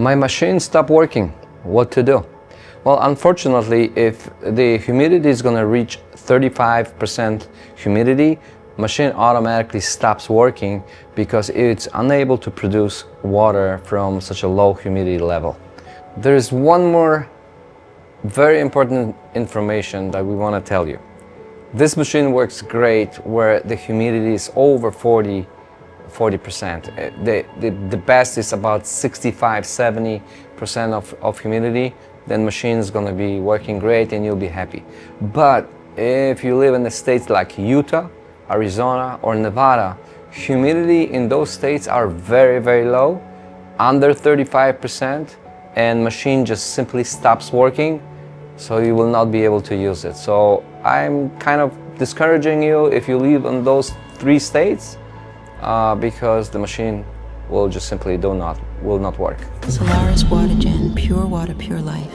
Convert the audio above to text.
My machine stopped working. What to do? Well, unfortunately, if the humidity is going to reach 35% humidity, machine automatically stops working because it's unable to produce water from such a low humidity level. There is one more very important information that we want to tell you. This machine works great where the humidity is over 40%. The best is about 65-70% of humidity. Then machine is going to be working great and you'll be happy. But if you live in the states like Utah, Arizona, or Nevada, humidity in those states are very low, under 35%, and machine just simply stops working, so you will not be able to use it. So I'm kind of discouraging you if you live in those 3 states, because the machine will just simply will not work. Solaris Water Gen, pure water, pure life.